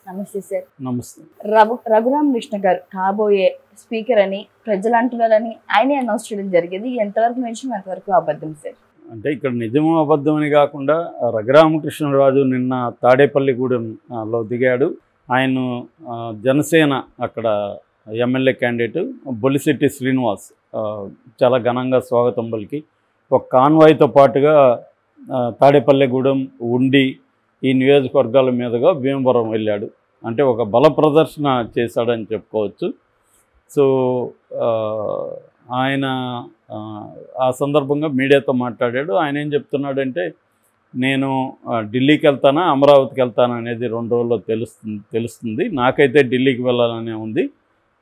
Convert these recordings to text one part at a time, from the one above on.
నమస్తే సార్. నమస్తే. రఘురామ కృష్ణ గారు కాబోయే స్పీకర్ అని ప్రజలు అంటున్నారని ఆయనే అనౌన్స్ చేయడం జరిగింది. ఎంతవరకు నిజం, ఎంతవరకు అబద్ధం సార్? అంటే ఇక్కడ నిజము అబద్ధం అని కాకుండా రఘురామకృష్ణరాజు నిన్న తాడేపల్లిగూడెంలో దిగాడు. ఆయన జనసేన అక్కడ ఎమ్మెల్యే క్యాండిడేట్ బొలిశెట్టి శ్రీనివాస్ చాలా ఘనంగా స్వాగతం పలికి ఒక కాన్వాయ్తో పాటుగా తాడేపల్లిగూడెం, ఉండి ఈ నియోజకవర్గాల మీదుగా భీమవరం వెళ్ళాడు. అంటే ఒక బల ప్రదర్శన చేశాడని చెప్పుకోవచ్చు. సో ఆయన ఆ సందర్భంగా మీడియాతో మాట్లాడాడు. ఆయన ఏం చెప్తున్నాడంటే, నేను ఢిల్లీకి వెళ్తానా అమరావతికి వెళ్తానా అనేది 2 రోజుల్లో తెలుస్తుంది. నాకైతే ఢిల్లీకి వెళ్ళాలనే ఉంది,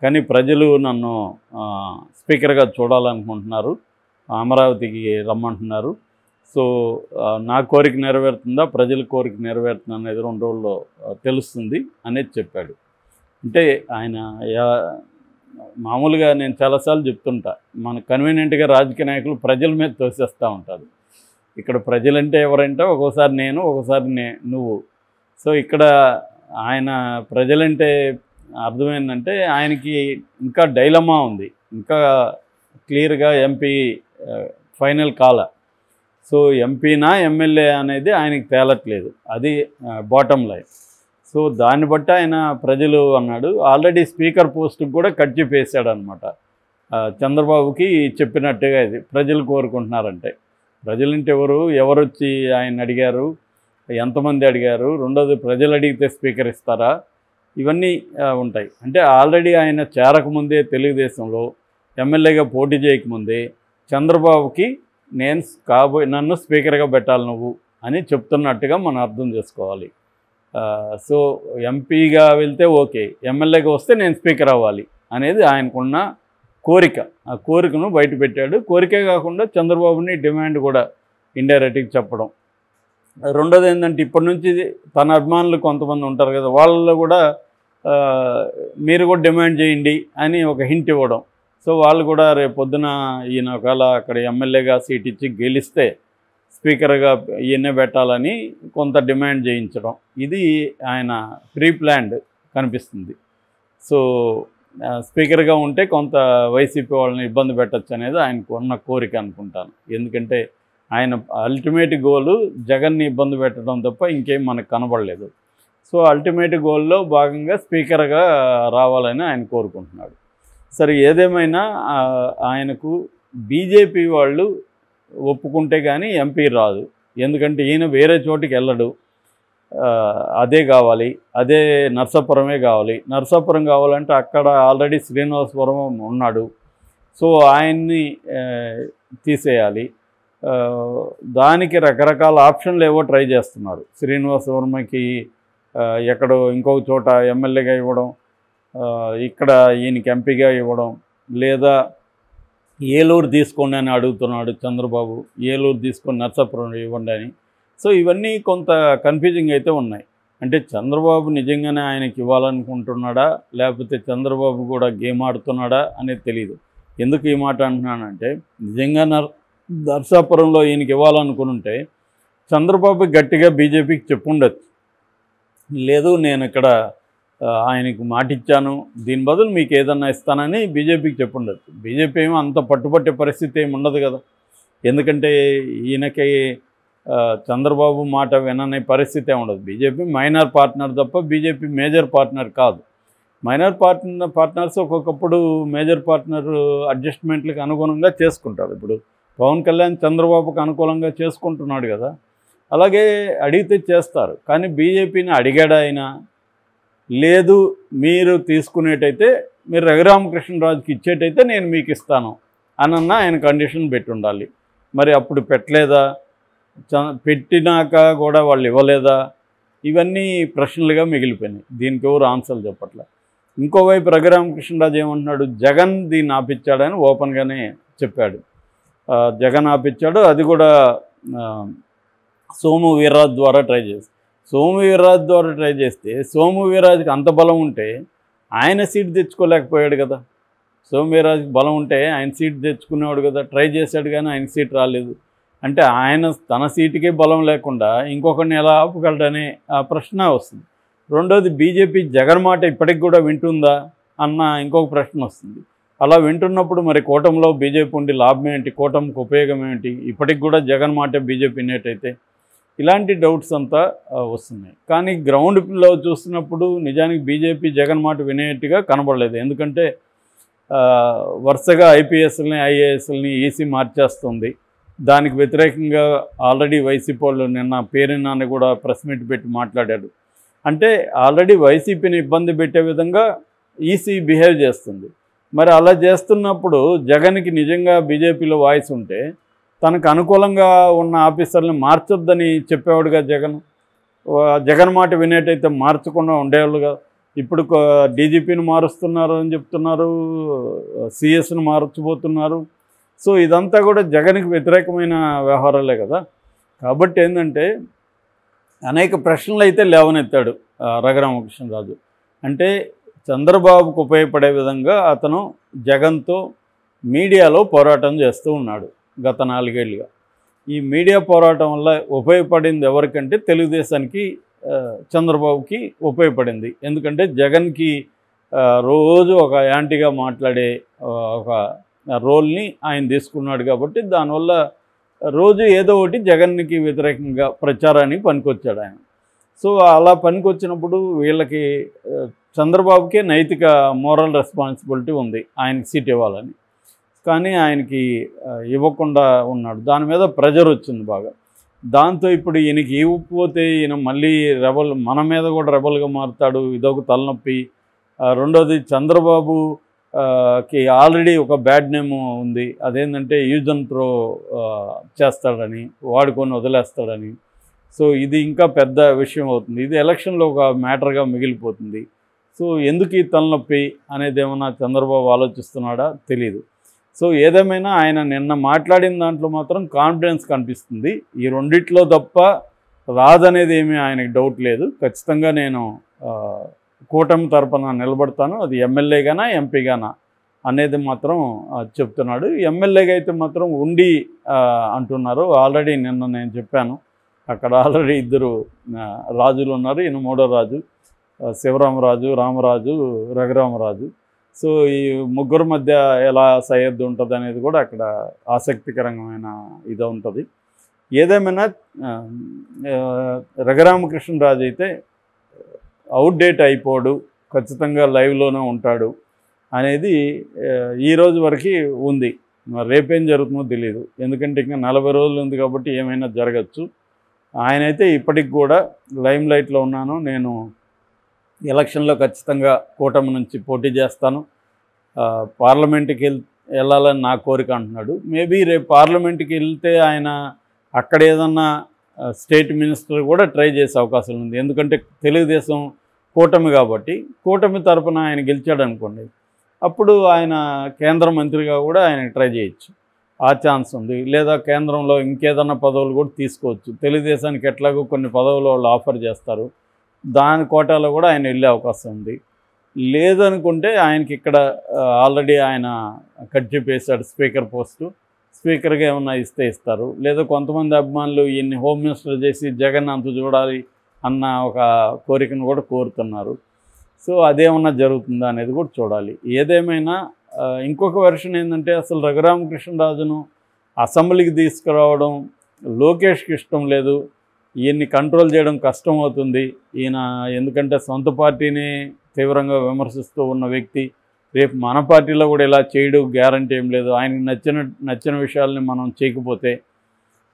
కానీ ప్రజలు నన్ను స్పీకర్గా చూడాలనుకుంటున్నారు, అమరావతికి రమ్మంటున్నారు. సో నా కోరిక నెరవేరుతుందా, ప్రజల కోరిక నెరవేరుతుందా అనేది 2 రోజుల్లో తెలుస్తుంది అనేది చెప్పాడు. అంటే ఆయన మామూలుగా నేను చాలాసార్లు చెప్తుంటా, మన కన్వీనియంట్గా రాజకీయ నాయకులు ప్రజల మీద తోసేస్తూ ఉంటారు. ఇక్కడ ప్రజలంటే ఎవరంటే ఒక్కోసారి నేను, ఒకసారి నువ్వు. సో ఇక్కడ ఆయన ప్రజలంటే అర్థమైందంటే ఆయనకి ఇంకా డైలమా ఉంది, ఇంకా క్లియర్గా ఎంపీ ఫైనల్ కాల. సో ఎంపీనా ఎమ్మెల్యే అనేది ఆయనకి తేలట్లేదు, అది బాటమ్ లైన్. సో దాన్ని బట్టి ఆయన ప్రజలు అన్నాడు. ఆల్రెడీ స్పీకర్ పోస్టుకు కూడా కట్ చెప్పేశాడు అనమాట. చంద్రబాబుకి చెప్పినట్టుగా ఇది ప్రజలు కోరుకుంటున్నారంటే, ప్రజలంటే ఎవరు వచ్చి ఆయన అడిగారు, ఎంతమంది అడిగారు, రెండోది ప్రజలు అడిగితే స్పీకర్ ఇస్తారా, ఇవన్నీ ఉంటాయి. అంటే ఆల్రెడీ ఆయన చేరకముందే తెలుగుదేశంలో ఎమ్మెల్యేగా పోటీ చేయకముందే చంద్రబాబుకి నన్ను స్పీకర్గా పెట్టాలి నువ్వు అని చెప్తున్నట్టుగా మనం అర్థం చేసుకోవాలి. సో ఎంపీగా వెళ్తే ఓకే, ఎమ్మెల్యేగా వస్తే నేను స్పీకర్ అవ్వాలి అనేది ఆయనకున్న కోరిక. ఆ కోరికను బయట పెట్టాడు. కోరికే కాకుండా చంద్రబాబుని డిమాండ్ కూడా ఇండైరెక్ట్గా చెప్పడం. రెండోది ఏంటంటే, ఇప్పటి నుంచి తన అభిమానులు కొంతమంది ఉంటారు కదా, వాళ్ళలో కూడా మీరు కూడా డిమాండ్ చేయండి అని ఒక హింట్ ఇవ్వడం. సో వాళ్ళు కూడా రేపు పొద్దున ఈయన ఒకవేళ అక్కడ ఎమ్మెల్యేగా సీట్ ఇచ్చి గెలిస్తే స్పీకర్గా ఈయనే పెట్టాలని కొంత డిమాండ్ చేయించడం, ఇది ఆయన ప్రీ ప్లాన్డ్ కనిపిస్తుంది. సో స్పీకర్గా ఉంటే కొంత వైసీపీ వాళ్ళని ఇబ్బంది పెట్టచ్చు అనేది ఆయనకు ఉన్న కోరిక అనుకుంటాను. ఎందుకంటే ఆయన అల్టిమేట్ గోలు జగన్ని ఇబ్బంది పెట్టడం తప్ప ఇంకేం మనకు కనబడలేదు. సో అల్టిమేట్ గోల్లో భాగంగా స్పీకర్గా రావాలని ఆయన కోరుకుంటున్నాడు. సరే, ఏదేమైనా ఆయనకు బీజేపీ వాళ్ళు ఒప్పుకుంటే కానీ ఎంపీ రాదు. ఎందుకంటే ఈయన వేరే చోటికి వెళ్ళడు, అదే కావాలి, అదే నర్సాపురమే కావాలి. నర్సాపురం కావాలంటే అక్కడ ఆల్రెడీ శ్రీనివాసపురం ఉన్నాడు. సో ఆయన్ని తీసేయాలి. దానికి రకరకాల ఆప్షన్లు ఏవో ట్రై చేస్తున్నారు. శ్రీనివాసవర్మకి ఎక్కడో ఇంకొక చోట ఎమ్మెల్యేగా ఇవ్వడం, ఇక్కడ ఈయనకి ఎంపీగా ఇవ్వడం, లేదా ఏలూరు తీసుకోండి అని అడుగుతున్నాడు చంద్రబాబు. ఏలూరు తీసుకొని నర్సాపురం ఇవ్వండి అని. సో ఇవన్నీ కొంత కన్ఫ్యూజింగ్ అయితే ఉన్నాయి. అంటే చంద్రబాబు నిజంగానే ఆయనకి ఇవ్వాలనుకుంటున్నాడా, లేకపోతే చంద్రబాబు కూడా గేమ్ ఆడుతున్నాడా అనేది తెలియదు. ఎందుకు ఈ మాట అంటున్నానంటే, నిజంగా నర్సాపురంలో ఈయనకి ఇవ్వాలనుకుంటే చంద్రబాబు గట్టిగా బీజేపీకి చెప్పుండొచ్చు, లేదు నేను ఇక్కడ ఆయనకు మాటిచ్చాను, దీని బదులు మీకు ఏదన్నా ఇస్తానని బీజేపీకి చెప్పుండొచ్చు. బీజేపీ ఏమో అంత పట్టుబట్టే పరిస్థితి ఏమి ఉండదు కదా. ఎందుకంటే ఈయనకి చంద్రబాబు మాట విననే పరిస్థితి ఉండదు. బీజేపీ మైనర్ పార్ట్నర్ తప్ప బీజేపీ మేజర్ పార్ట్నర్ కాదు. మైనర్ పార్ట్నర్స్ ఒక్కొక్కప్పుడు మేజర్ పార్ట్నర్ అడ్జస్ట్మెంట్లకు అనుగుణంగా చేసుకుంటారు. ఇప్పుడు పవన్ కళ్యాణ్ చంద్రబాబుకు అనుకూలంగా చేసుకుంటున్నాడు కదా, అలాగే అడిగితే చేస్తారు. కానీ బీజేపీని అడిగాడు ఆయన, లేదు మీరు తీసుకునేటైతే, మీరు రఘురామకృష్ణరాజుకి ఇచ్చేటైతే నేను మీకు ఇస్తాను అనన్నా ఆయన కండిషన్ పెట్టి ఉండాలి. మరి అప్పుడు పెట్టలేదా, పెట్టినాక కూడా వాళ్ళు ఇవ్వలేదా, ఇవన్నీ ప్రశ్నలుగా మిగిలిపోయినాయి. దీనికి ఎవరు ఆన్సర్లు చెప్పట్లే. ఇంకోవైపు రఘురామకృష్ణరాజు ఏమంటున్నాడు, జగన్ దీన్ని ఆపిచ్చాడని ఓపెన్గానే చెప్పాడు. జగన్ ఆపిచ్చాడు, అది కూడా సోము వీర్రాజు ద్వారా ట్రై చేసి. సోము వీర్రాజు ద్వారా ట్రై చేస్తే సోము వీర్రాజుకి అంత బలం ఉంటే ఆయన సీట్ తెచ్చుకోలేకపోయాడు కదా. సోము వీర్రాజుకి బలం ఉంటే ఆయన సీట్ తెచ్చుకునేవాడు కదా. ట్రై చేశాడు కానీ ఆయన సీట్ రాలేదు. అంటే ఆయన తన సీటుకే బలం లేకుండా ఇంకొకరిని ఎలా ఆపగలడనే ఆ ప్రశ్న వస్తుంది. రెండోది బీజేపీ జగన్ మాట ఇప్పటికి కూడా వింటుందా అన్న ఇంకొక ప్రశ్న వస్తుంది. అలా వింటున్నప్పుడు మరి కూటమిలో బీజేపీ ఉండి లాభం ఏంటి, కూటమికి ఉపయోగం ఏంటి, ఇప్పటికి కూడా జగన్ మాటే బీజేపీ వినేటైతే, ఇలాంటి డౌట్స్ అంతా వస్తున్నాయి. కానీ గ్రౌండ్లో చూస్తున్నప్పుడు నిజానికి బీజేపీ జగన్ మాట వినేట్టుగా కనబడలేదు. ఎందుకంటే వరుసగా ఐపీఎస్ని ఐఏఎస్ని ఈసీ మార్చేస్తుంది. దానికి వ్యతిరేకంగా ఆల్రెడీ వైసీపీ వాళ్ళు నిన్న పేరు నాన్న కూడా ప్రెస్ మీట్ పెట్టి మాట్లాడాడు. అంటే ఆల్రెడీ వైసీపీని ఇబ్బంది పెట్టే విధంగా ఈసీ బిహేవ్ చేస్తుంది. మరి అలా చేస్తున్నప్పుడు జగన్కి నిజంగా బీజేపీలో వాయిస్ ఉంటే తనకు అనుకూలంగా ఉన్న ఆఫీసర్ని మార్చొద్దని చెప్పేవాడుగా జగన్ మాట వినేటైతే మార్చకుండా ఉండేవాళ్ళుగా. ఇప్పుడు డీజీపీని మారుస్తున్నారు అని చెప్తున్నారు, సిఎస్ని మార్చబోతున్నారు. సో ఇదంతా కూడా జగన్కి వ్యతిరేకమైన వ్యవహారాలే కదా. కాబట్టి ఏంటంటే అనేక ప్రశ్నలు అయితే లేవనెత్తాడు రఘురామకృష్ణరాజు. అంటే చంద్రబాబుకు ఉపయోగపడే విధంగా అతను జగన్తో మీడియాలో పోరాటం చేస్తూ ఉన్నాడు గత 4 ఏళ్ళుగా. ఈ మీడియా పోరాటం వల్ల ఉపయోగపడింది ఎవరికంటే తెలుగుదేశానికి, చంద్రబాబుకి ఉపయోగపడింది. ఎందుకంటే జగన్కి రోజు ఒక యాంటీగా మాట్లాడే ఒక రోల్ని ఆయన తీసుకున్నాడు. కాబట్టి దానివల్ల రోజు ఏదో ఒకటి జగన్కి వ్యతిరేకంగా ప్రచారానికి పనికొచ్చాడు ఆయన. సో అలా పనికొచ్చినప్పుడు వీళ్ళకి చంద్రబాబుకే నైతిక మోరల్ రెస్పాన్సిబిలిటీ ఉంది ఆయనకి సీట్ ఇవ్వాలని. కానీ ఆయనకి ఇవ్వకుండా ఉన్నాడు. దాని మీద ప్రెజర్ వచ్చింది బాగా. దాంతో ఇప్పుడు ఈయనకి ఇవ్వకపోతే ఈయన మళ్ళీ మన మీద కూడా రెబల్గా మారుతాడు. ఇదొక తలనొప్పి. రెండోది చంద్రబాబుకి ఆల్రెడీ ఒక బ్యాడ్ నేమ్ ఉంది. అదేంటంటే యూజ్ అండ్ త్రో చేస్తాడని, వాడుకొని వదిలేస్తాడని. సో ఇది ఇంకా పెద్ద విషయం అవుతుంది. ఇది ఎలక్షన్లో ఒక మ్యాటర్గా మిగిలిపోతుంది. సో ఎందుకు ఈ తలనొప్పి అనేది ఏమన్నా చంద్రబాబు ఆలోచిస్తున్నాడా తెలీదు. సో ఏదేమైనా ఆయన నిన్న మాట్లాడిన దాంట్లో మాత్రం కాన్ఫిడెన్స్ కనిపిస్తుంది. ఈ రెండిట్లో తప్ప రాదనేది ఏమీ ఆయనకి డౌట్ లేదు. ఖచ్చితంగా నేను కూటమి తరపున నిలబడతాను, అది ఎమ్మెల్యేగానా ఎంపీగానా అనేది మాత్రం చెప్తున్నాడు. ఎమ్మెల్యేగా అయితే మాత్రం ఉండి అంటున్నారు. ఆల్రెడీ నిన్న నేను చెప్పాను, అక్కడ ఆల్రెడీ 2 రాజులు ఉన్నారు. ఈయన 3వ రాజు, శివరామరాజు, రామరాజు, రఘురామరాజు. సో ఈ ముగ్గురు మధ్య ఎలా సయ్యద్దు ఉంటుంది అనేది కూడా అక్కడ ఆసక్తికరమైన ఇది ఉంటుంది. ఏదేమైనా రఘురామకృష్ణరాజు అయితే అవుట్డేట్ అయిపోడు, ఖచ్చితంగా లైవ్లోనే ఉంటాడు అనేది ఈ రోజు వరకు ఉంది. మరి రేపేం జరుగుతుందో తెలియదు. ఎందుకంటే ఇంకా 40 రోజులు ఉంది కాబట్టి ఏమైనా జరగచ్చు. ఆయనైతే ఇప్పటికి కూడా లైమ్ లైట్లో ఉన్నాను, నేను ఎలక్షన్లో ఖచ్చితంగా కూటమి నుంచి పోటీ చేస్తాను, పార్లమెంట్కి వెళ్ళాలని నా కోరిక అంటున్నాడు. మేబీ రేపు పార్లమెంట్కి వెళ్తే ఆయన అక్కడ ఏదన్నా స్టేట్ మినిస్టర్ కూడా ట్రై చేసే అవకాశం ఉంది. ఎందుకంటే తెలుగుదేశం కూటమి కాబట్టి, కూటమి తరపున ఆయన గెలిచాడు అనుకోండి, అప్పుడు ఆయన కేంద్ర మంత్రిగా కూడా ఆయన ట్రై చేయొచ్చు, ఆ ఛాన్స్ ఉంది. లేదా కేంద్రంలో ఇంకేదన్నా పదవులు కూడా తీసుకోవచ్చు. తెలుగుదేశానికి ఎట్లాగో కొన్ని పదవులు వాళ్ళు ఆఫర్ చేస్తారు, దాని కోటాలో కూడా ఆయన వెళ్ళే అవకాశం ఉంది. లేదనుకుంటే ఆయనకి ఇక్కడ ఆల్రెడీ ఆయన కట్ చెప్పేశాడు స్పీకర్ పోస్టు, స్పీకర్గా ఏమన్నా ఇస్తే ఇస్తారు. లేదా కొంతమంది అభిమానులు ఈయన్ని హోమ్ మినిస్టర్ చేసి జగన్ అంత చూడాలి అన్న ఒక కోరికను కూడా కోరుతున్నారు. సో అదేమన్నా జరుగుతుందా అనేది కూడా చూడాలి. ఏదేమైనా ఇంకొక వెర్షన్ ఏంటంటే, అసలు రఘురామకృష్ణరాజును అసెంబ్లీకి తీసుకురావడం లోకేష్కి ఇష్టం లేదు, ఈయన్ని కంట్రోల్ చేయడం కష్టం అవుతుంది. ఈయన ఎందుకంటే సొంత పార్టీని తీవ్రంగా విమర్శిస్తూ ఉన్న వ్యక్తి, రేపు మన పార్టీలో కూడా ఇలా చేయడు గ్యారంటీ ఏం లేదు. ఆయనకి నచ్చిన విషయాల్ని మనం చేయకపోతే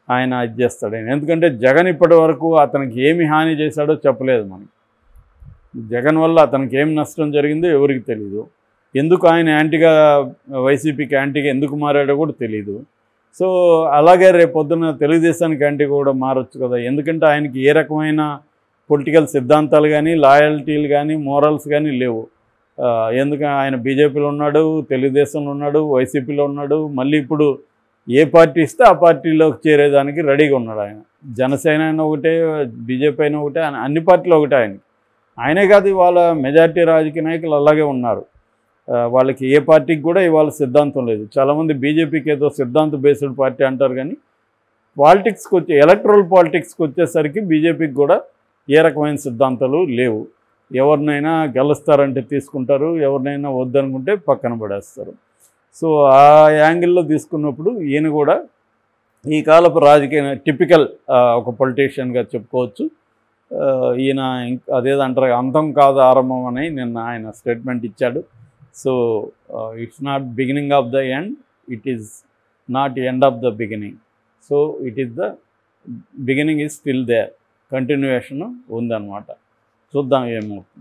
ఆయన ఇది చేస్తాడు. ఎందుకంటే జగన్ ఇప్పటి వరకు అతనికి ఏమి హాని చేశాడో చెప్పలేదు మనకి. జగన్ వల్ల అతనికి ఏం నష్టం జరిగిందో ఎవరికి తెలియదు. ఎందుకు ఆయన యాంటీగా, వైసీపీకి యాంటీగా ఎందుకు మారాడో కూడా తెలియదు. సో అలాగే రేపు పొద్దున్న తెలుగుదేశానికి యాంటీగా కూడా మారచ్చు కదా. ఎందుకంటే ఆయనకి ఏ రకమైన పొలిటికల్ సిద్ధాంతాలు కానీ, లాయల్టీలు కానీ, మోరల్స్ కానీ లేవు. ఎందుకంటే ఆయన బీజేపీలో ఉన్నాడు, తెలుగుదేశంలో ఉన్నాడు, వైసీపీలో ఉన్నాడు, మళ్ళీ ఇప్పుడు ఏ పార్టీ ఇస్తే ఆ పార్టీలోకి చేరేదానికి రెడీగా ఉన్నాడు ఆయన. జనసేన అయినా ఒకటే, బీజేపీ అయినా ఒకటే, అన్ని పార్టీలు ఒకటే ఆయనే కాదు, ఇవాళ మెజారిటీ రాజకీయ నాయకులు అలాగే ఉన్నారు. వాళ్ళకి ఏ పార్టీకి కూడా ఇవాళ సిద్ధాంతం లేదు. చాలామంది బీజేపీకి ఏదో సిద్ధాంత బేస్డ్ పార్టీ అంటారు, కానీ పాలిటిక్స్కి ఎలక్ట్రల్ పాలిటిక్స్కి వచ్చేసరికి బీజేపీకి కూడా ఏ రకమైన సిద్ధాంతాలు లేవు. ఎవరినైనా గెలుస్తారంటే తీసుకుంటారు, ఎవరినైనా వద్దనుకుంటే పక్కన పడేస్తారు. సో ఆ యాంగిల్లో తీసుకున్నప్పుడు ఈయన కూడా ఈ కాలపు రాజకీయ టిపికల్ ఒక పొలిటీషియన్గా చెప్పుకోవచ్చు. ఈయన అదేదంటారు, అంతం కాదు ఆరంభం అని నిన్న ఆయన స్టేట్మెంట్ ఇచ్చాడు. So it's not beginning of the end, it is not end of the beginning. So it is the beginning is still there, continuation ఉందన్నమాట. చూద్దాం ఏమవుతుంది.